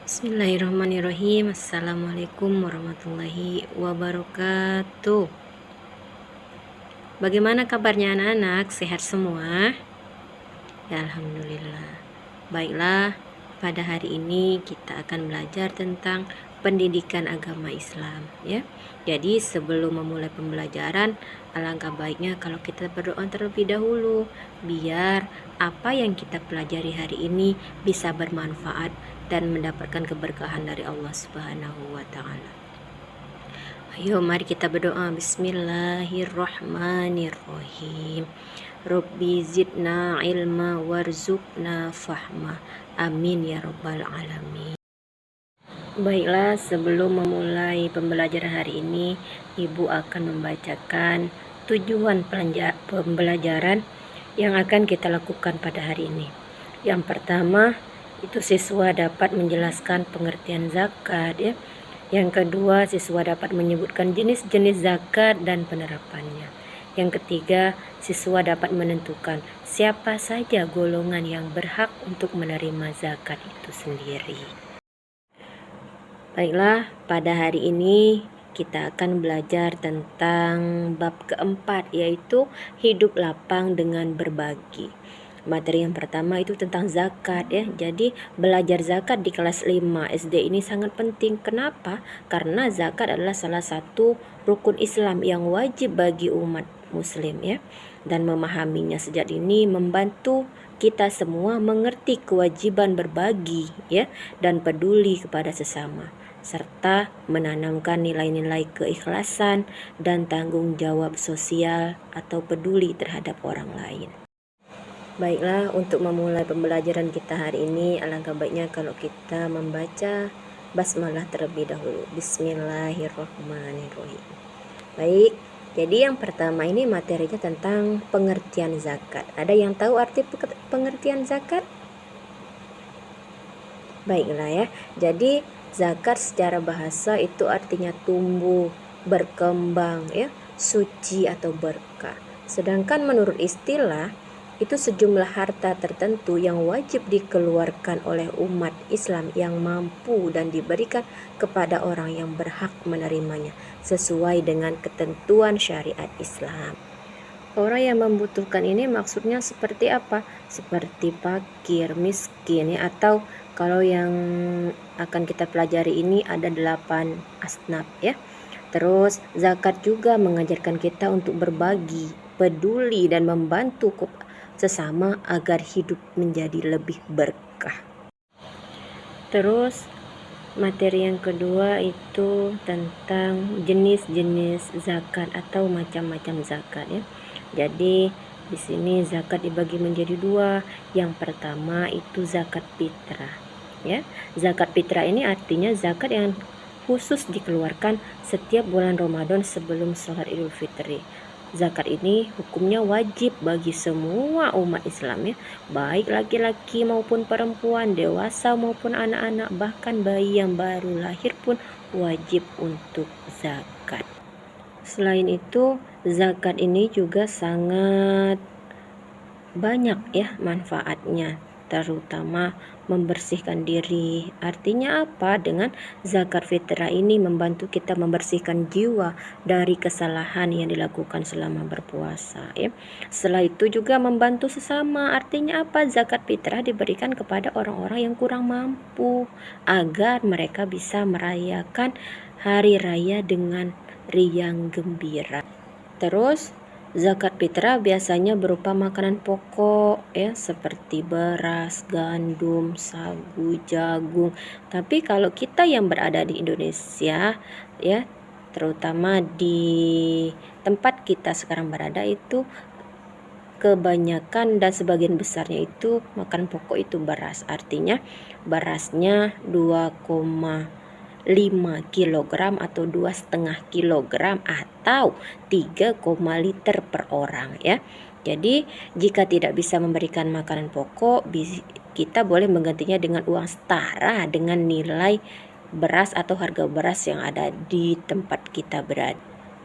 Bismillahirrahmanirrahim. Assalamualaikum warahmatullahi wabarakatuh. Bagaimana kabarnya anak-anak? Sehat semua? Ya, alhamdulillah. Baiklah, pada hari ini kita akan belajar tentang pendidikan agama Islam, ya. Jadi sebelum memulai pembelajaran, alangkah baiknya kalau kita berdoa terlebih dahulu biar apa yang kita pelajari hari ini bisa bermanfaat dan mendapatkan keberkahan dari Allah Subhanahu wa taala. Ayo mari kita berdoa. Bismillahirrahmanirrahim. Rabbi zidna ilma warzuqna fahma. Amin ya rabbal alamin. Baiklah, sebelum memulai pembelajaran hari ini, Ibu akan membacakan tujuan pembelajaran yang akan kita lakukan pada hari ini. Yang pertama, itu siswa dapat menjelaskan pengertian zakat, ya. Yang kedua, siswa dapat menyebutkan jenis-jenis zakat dan penerapannya. Yang ketiga, siswa dapat menentukan siapa saja golongan yang berhak untuk menerima zakat itu sendiri. Baiklah, pada hari ini kita akan belajar tentang bab keempat, yaitu hidup lapang dengan berbagi. Materi yang pertama itu tentang zakat, ya. Jadi belajar zakat di kelas 5 SD ini sangat penting. Kenapa? Karena zakat adalah salah satu rukun Islam yang wajib bagi umat muslim, ya. Dan memahaminya sejak dini membantu kita semua mengerti kewajiban berbagi, ya, dan peduli kepada sesama, serta menanamkan nilai-nilai keikhlasan dan tanggung jawab sosial atau peduli terhadap orang lain. Baiklah, untuk memulai pembelajaran kita hari ini, alangkah baiknya kalau kita membaca basmalah terlebih dahulu. Bismillahirrahmanirrahim. Baik, jadi yang pertama ini materinya tentang pengertian zakat. Ada yang tahu arti pengertian zakat? Baiklah ya, jadi zakat secara bahasa itu artinya tumbuh, berkembang, ya, suci atau berkah. Sedangkan menurut istilah, itu sejumlah harta tertentu yang wajib dikeluarkan oleh umat Islam yang mampu dan diberikan kepada orang yang berhak menerimanya sesuai dengan ketentuan syariat Islam. Orang yang membutuhkan ini maksudnya seperti apa? Seperti fakir, miskin, ya, atau kalau yang akan kita pelajari ini ada 8 asnaf, ya. Terus zakat juga mengajarkan kita untuk berbagi, peduli dan membantu sesama agar hidup menjadi lebih berkah. Terus materi yang kedua itu tentang jenis-jenis zakat atau macam-macam zakat, ya. Jadi di sini zakat dibagi menjadi 2. Yang pertama itu zakat fitrah, ya. Zakat fitrah ini artinya zakat yang khusus dikeluarkan setiap bulan Ramadan sebelum sholat Idul Fitri. Zakat ini hukumnya wajib bagi semua umat Islam, ya, baik laki-laki maupun perempuan, dewasa maupun anak-anak, bahkan bayi yang baru lahir pun wajib untuk zakat. Selain itu, zakat ini juga sangat banyak, ya, manfaatnya, terutama membersihkan diri. Artinya apa? Dengan zakat fitrah ini membantu kita membersihkan jiwa dari kesalahan yang dilakukan selama berpuasa, ya. Setelah itu juga membantu sesama. Artinya apa? Zakat fitrah diberikan kepada orang-orang yang kurang mampu agar mereka bisa merayakan hari raya dengan riang gembira. Terus zakat fitrah biasanya berupa makanan pokok, ya, seperti beras, gandum, sagu, jagung. Tapi kalau kita yang berada di Indonesia, ya, terutama di tempat kita sekarang berada, itu kebanyakan dan sebagian besarnya itu makanan pokok itu beras. Artinya berasnya 2,5 kg atau 2,5 kg atau 3, liter per orang, ya. Jadi jika tidak bisa memberikan makanan pokok, kita boleh menggantinya dengan uang setara dengan nilai beras atau harga beras yang ada di tempat kita berada.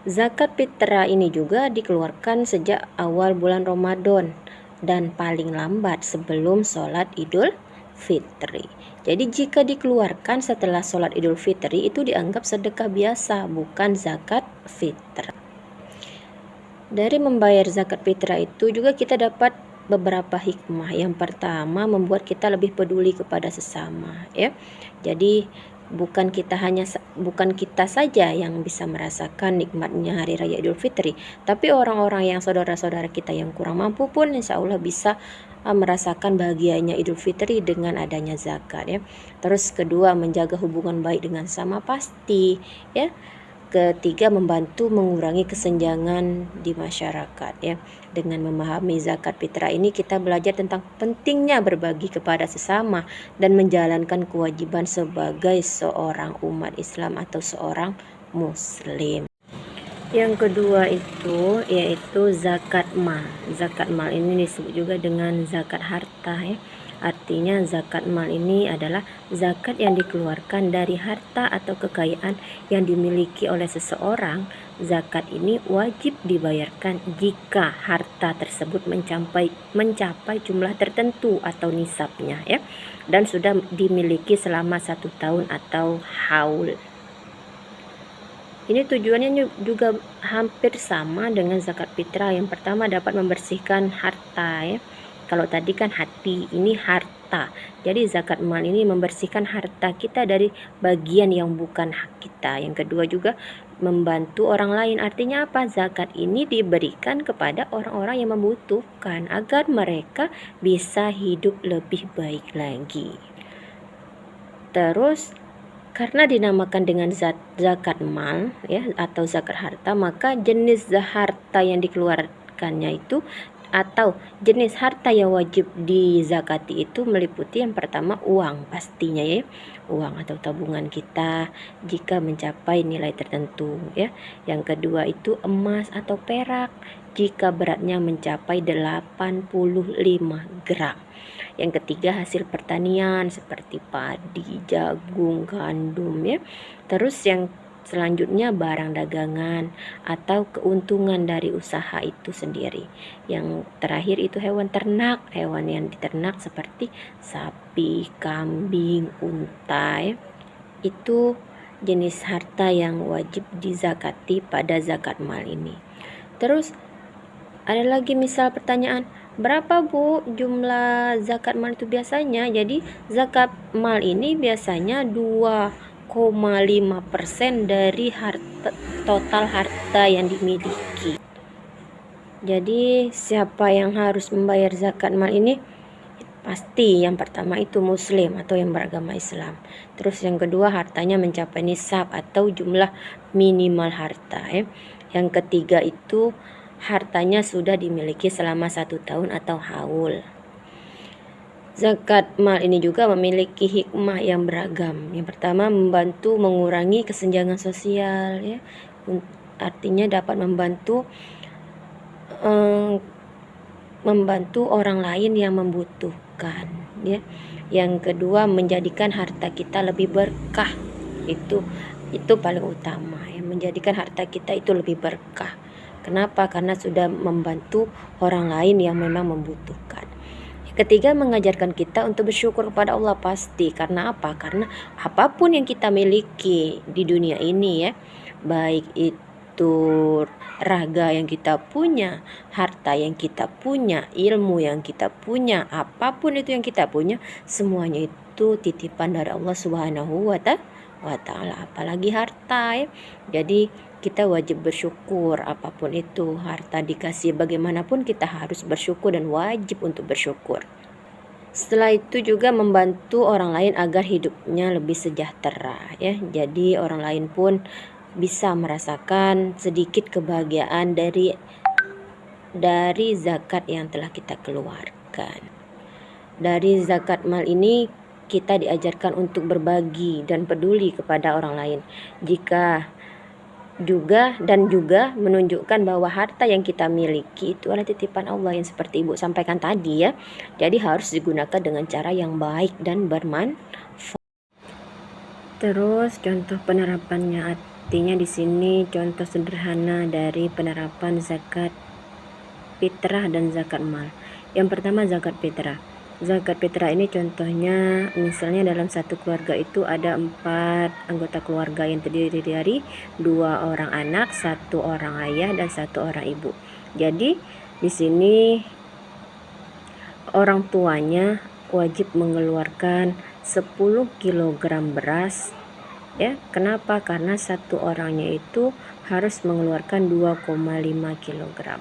Zakat fitrah ini juga dikeluarkan sejak awal bulan Ramadan dan paling lambat sebelum sholat Idul Fitri. Jadi jika dikeluarkan setelah sholat Idul Fitri itu dianggap sedekah biasa, bukan zakat fitrah. Dari membayar zakat fitrah itu juga kita dapat beberapa hikmah. Yang pertama, membuat kita lebih peduli kepada sesama, ya. Jadi bukan kita saja yang bisa merasakan nikmatnya hari raya Idul Fitri, tapi orang-orang yang saudara-saudara kita yang kurang mampu pun insya Allah bisa merasakan bahagianya Idul Fitri dengan adanya zakat, ya. Terus kedua, menjaga hubungan baik dengan sama pasti, ya. Ketiga, membantu mengurangi kesenjangan di masyarakat, ya. Dengan memahami zakat fitrah ini kita belajar tentang pentingnya berbagi kepada sesama dan menjalankan kewajiban sebagai seorang umat Islam atau seorang muslim. Yang kedua itu yaitu zakat mal. Zakat mal ini disebut juga dengan zakat harta, ya. Artinya zakat mal ini adalah zakat yang dikeluarkan dari harta atau kekayaan yang dimiliki oleh seseorang. Zakat ini wajib dibayarkan jika harta tersebut mencapai jumlah tertentu atau nisabnya, ya, dan sudah dimiliki selama 1 tahun atau haul. Ini tujuannya juga hampir sama dengan zakat fitrah. Yang pertama, dapat membersihkan harta, ya. Kalau tadi kan hati, ini harta. Jadi zakat mal ini membersihkan harta kita dari bagian yang bukan hak kita. Yang kedua juga membantu orang lain. Artinya apa? Zakat ini diberikan kepada orang-orang yang membutuhkan agar mereka bisa hidup lebih baik lagi. Terus karena dinamakan dengan zakat mal, ya, atau zakat harta, maka jenis harta yang dikeluarkannya itu atau jenis harta yang wajib dizakati itu meliputi yang pertama uang pastinya, ya, uang atau tabungan kita jika mencapai nilai tertentu, ya. Yang kedua itu emas atau perak jika beratnya mencapai 85 gram. Yang ketiga hasil pertanian seperti padi, jagung, gandum, ya. Terus yang selanjutnya barang dagangan atau keuntungan dari usaha itu sendiri. Yang terakhir itu hewan ternak, hewan yang diternak seperti sapi, kambing, unta, ya. Itu jenis harta yang wajib dizakati pada zakat mal ini. Terus ada lagi misal pertanyaan, berapa Bu jumlah zakat mal itu biasanya? Jadi zakat mal ini biasanya 2,5% dari total harta yang dimiliki. Jadi siapa yang harus membayar zakat mal ini? Pasti yang pertama itu muslim atau yang beragama Islam. Terus yang kedua hartanya mencapai nisab atau jumlah minimal harta, ya. Yang ketiga itu hartanya sudah dimiliki selama 1 tahun atau haul. Zakat mal ini juga memiliki hikmah yang beragam. Yang pertama, membantu mengurangi kesenjangan sosial, ya. Artinya dapat membantu orang lain yang membutuhkan, ya. Yang kedua, menjadikan harta kita lebih berkah. Itu paling utama, ya. Menjadikan harta kita itu lebih berkah. Kenapa? Karena sudah membantu orang lain yang memang membutuhkan. Ketiga, mengajarkan kita untuk bersyukur kepada Allah pasti. Karena apa? Karena apapun yang kita miliki di dunia ini, ya, baik itu raga yang kita punya, harta yang kita punya, ilmu yang kita punya, apapun itu yang kita punya, semuanya itu titipan dari Allah Subhanahu wa Ta'ala. Apalagi harta, ya. Jadi kita wajib bersyukur apapun itu harta dikasih bagaimanapun, kita harus bersyukur dan wajib untuk bersyukur. Setelah itu juga membantu orang lain agar hidupnya lebih sejahtera, ya. Jadi orang lain pun bisa merasakan sedikit kebahagiaan dari zakat yang telah kita keluarkan. Dari zakat mal ini kita diajarkan untuk berbagi dan peduli kepada orang lain. Juga menunjukkan bahwa harta yang kita miliki itu adalah titipan Allah yang seperti Ibu sampaikan tadi, ya. Jadi harus digunakan dengan cara yang baik dan bermanfaat. Terus contoh penerapannya, artinya di sini contoh sederhana dari penerapan zakat fitrah dan zakat mal. Yang pertama zakat fitrah. Zakat fitrah ini contohnya misalnya dalam satu keluarga itu ada 4 anggota keluarga yang terdiri dari 2 orang anak, 1 orang ayah, dan 1 orang ibu. Jadi di sini orang tuanya wajib mengeluarkan 10 kg beras ya. Kenapa? Karena satu orangnya itu harus mengeluarkan 2,5 kg.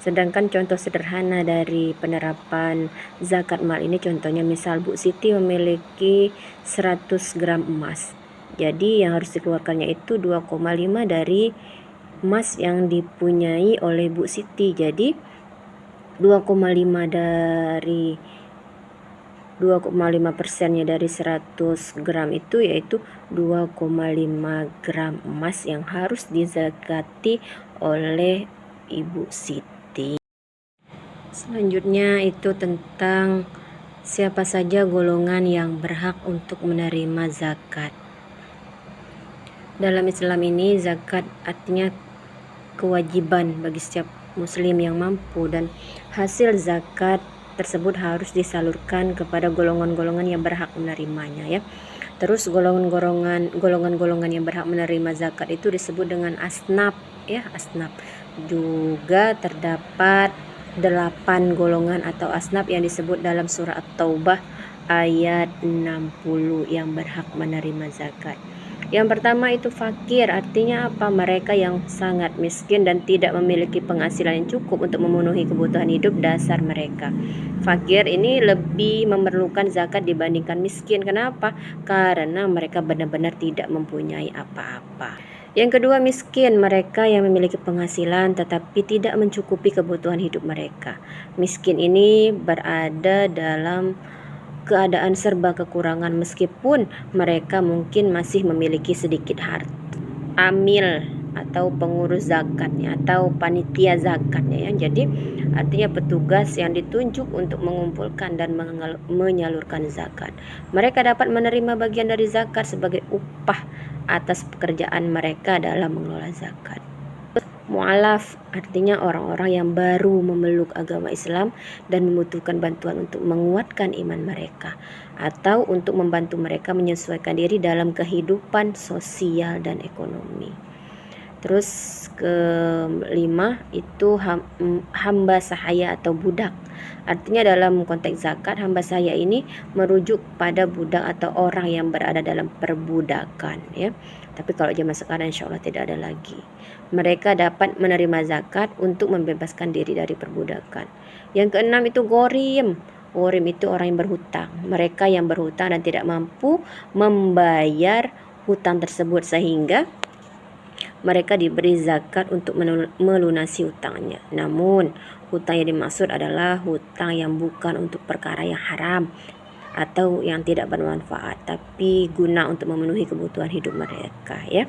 Sedangkan contoh sederhana dari penerapan zakat mal ini contohnya misal Bu Siti memiliki 100 gram emas. Jadi yang harus dikeluarkannya itu 2,5 dari emas yang dipunyai oleh Bu Siti. Jadi 2,5 dari 2,5%-nya dari 100 gram itu yaitu 2,5 gram emas yang harus dizakati oleh Ibu Siti. Selanjutnya itu tentang siapa saja golongan yang berhak untuk menerima zakat. Dalam Islam ini zakat artinya kewajiban bagi setiap muslim yang mampu, dan hasil zakat tersebut harus disalurkan kepada golongan-golongan yang berhak menerimanya ya. Terus golongan-golongan yang berhak menerima zakat itu disebut dengan asnaf ya, asnaf. Juga terdapat 8 golongan atau asnaf yang disebut dalam surah At-Taubah ayat 60 yang berhak menerima zakat. Yang pertama itu fakir, artinya apa? Mereka yang sangat miskin dan tidak memiliki penghasilan yang cukup untuk memenuhi kebutuhan hidup dasar mereka. Fakir ini lebih memerlukan zakat dibandingkan miskin. Kenapa? Karena mereka benar-benar tidak mempunyai apa-apa. Yang kedua miskin, mereka yang memiliki penghasilan tetapi tidak mencukupi kebutuhan hidup mereka. Miskin ini berada dalam keadaan serba kekurangan meskipun mereka mungkin masih memiliki sedikit harta. Amil atau pengurus zakatnya atau panitia zakatnya ya. Jadi artinya petugas yang ditunjuk untuk mengumpulkan dan menyalurkan zakat. Mereka dapat menerima bagian dari zakat sebagai upah atas pekerjaan mereka dalam mengelola zakat. Mu'alaf artinya orang-orang yang baru memeluk agama Islam dan membutuhkan bantuan untuk menguatkan iman mereka atau untuk membantu mereka menyesuaikan diri dalam kehidupan sosial dan ekonomi. Terus kelima itu hamba sahaya atau budak. Artinya dalam konteks zakat, hamba sahaya ini merujuk pada budak atau orang yang berada dalam perbudakan ya. Tapi kalau zaman sekarang insya Allah tidak ada lagi. Mereka dapat menerima zakat untuk membebaskan diri dari perbudakan. Yang keenam itu gorim. Gorim itu orang yang berhutang. Mereka yang berhutang dan tidak mampu membayar hutang tersebut sehingga mereka diberi zakat untuk melunasi hutangnya. Namun hutang yang dimaksud adalah hutang yang bukan untuk perkara yang haram atau yang tidak bermanfaat, tapi guna untuk memenuhi kebutuhan hidup mereka ya.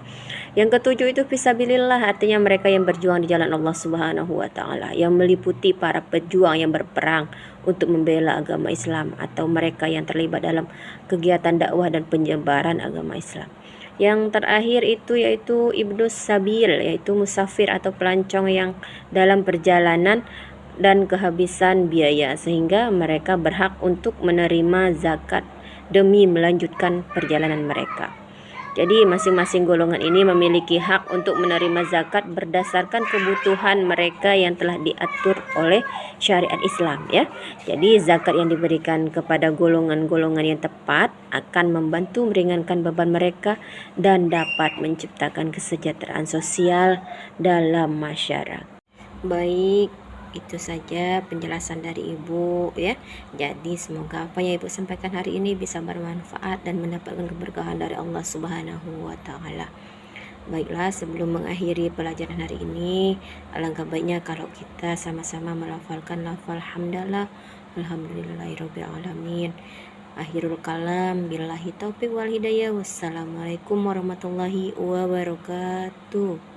Yang ketujuh itu fisabilillah, artinya mereka yang berjuang di jalan Allah Subhanahu wa taala, yang meliputi para pejuang yang berperang untuk membela agama Islam atau mereka yang terlibat dalam kegiatan dakwah dan penyebaran agama Islam. Yang terakhir itu yaitu ibnus sabil, yaitu musafir atau pelancong yang dalam perjalanan dan kehabisan biaya sehingga mereka berhak untuk menerima zakat demi melanjutkan perjalanan mereka. Jadi masing-masing golongan ini memiliki hak untuk menerima zakat berdasarkan kebutuhan mereka yang telah diatur oleh syariat Islam ya. Jadi zakat yang diberikan kepada golongan-golongan yang tepat akan membantu meringankan beban mereka dan dapat menciptakan kesejahteraan sosial dalam masyarakat. Baik, itu saja penjelasan dari Ibu ya. Jadi semoga apa yang Ibu sampaikan hari ini bisa bermanfaat dan mendapatkan keberkahan dari Allah Subhanahu wa taala. Baiklah, sebelum mengakhiri pelajaran hari ini, alangkah baiknya kalau kita sama-sama melafalkan lafal hamdalah alhamdulillahirabbil alamin. Akhirul kalam, billahi taufiq wal hidayah. Wassalamualaikum warahmatullahi wabarakatuh.